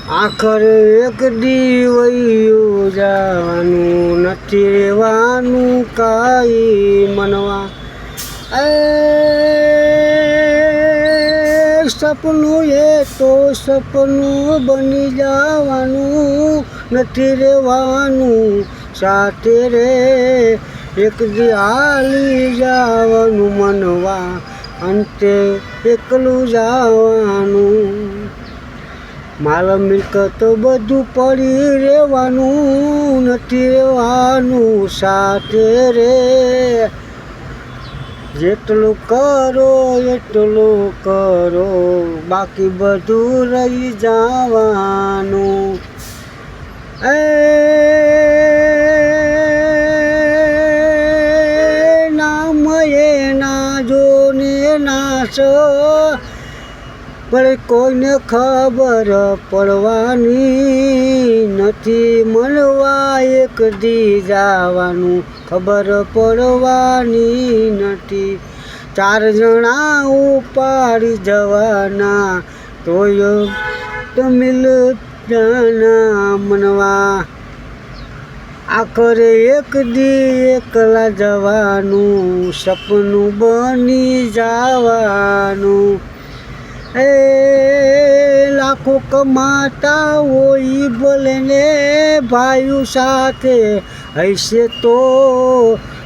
આખરે એક દીવયું જવાનું નથી રહેવાનું કાંઈ મનવા એ સપનું એ તો સપનું બની જવાનું નથી રહેવાનું સાથે રે એક દી હાલી જવાનું મનવા અંતે એકલું જવાનું માલ મિલકત બધું પડી રહેવાનું નથી રહેવાનું સાથે રે જેટલું કરો એટલું કરો બાકી બધું રહી જવાનું એ નામ એના જોને નાશ પણ કોઈને ખબર પડવાની નથી મળવા એક દી જવાનું ખબર પડવાની નથી ચાર જણા ઉપાડી જવાના તોય તમિલ જાના મનવા આખરે એક દી એકલા જવાનું સપનું બની જવાનું એ લાખો કમાતા હોય ભલે ને ભાઈઓ સાથે હશે તો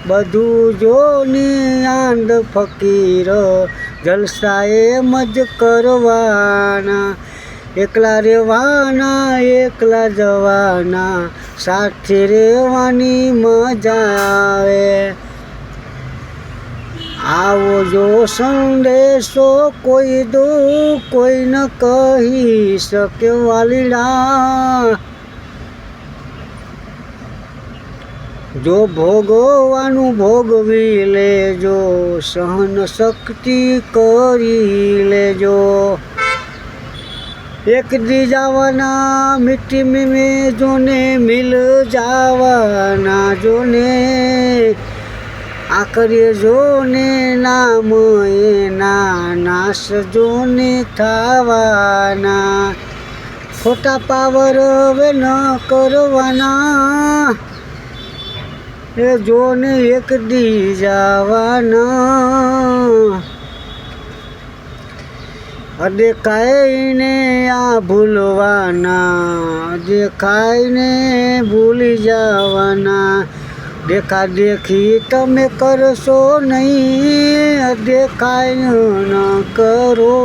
બધું જોને આંધ ફકીર જલસા એમ જ કરવાના એકલા રહેવાના એકલા જવાના સાથે રહેવાની મજા આવે આવો જો સંદેશો કોઈ દુઃખ કોઈ ન કહી શકે વાલીડા જો ભોગવાનું ભોગવી લેજો સહન શક્તિ કરી લેજો એક દી જવાના મીઠી મીમે જોને મિલ જવાના જોને આખરે જોને નામ એના નાશ જોને થવાના ખોટા પાવર હવે ન કરવાના એ જોને એક દી જવાના દેખાઈને આ ભૂલવાના દેખાઈને ભૂલી જવાના દેખા દેખી તમે કરશો નહીં દેખાય ન કરો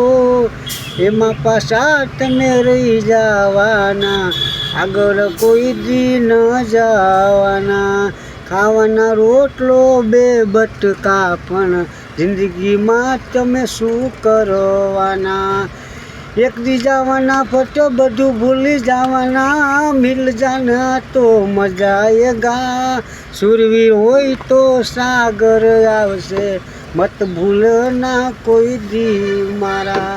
એમાં પાછા તમે રહી જવાના આગળ કોઈ દી ન જવાના ખાવાના રોટલો બે બટકા પણ જિંદગીમાં તમે શું કરવાના એક દી જવાના ફટો બધું ભૂલી જવાના મિલ જાના તો મજા આયેગા સુરવીર હોય તો સાગર આવશે મત ભૂલના કોઈ દી મારા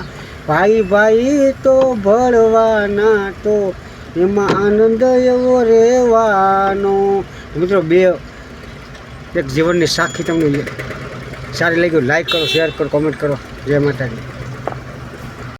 ભાઈ ભાઈ તો ભળવાના તો એમાં આનંદ એવો રહેવાનો મિત્રો બે એક જીવનની સાખી તમને સારી લાગી લાઈક કરો શેર કરો કોમેન્ટ કરો જય માતાજી।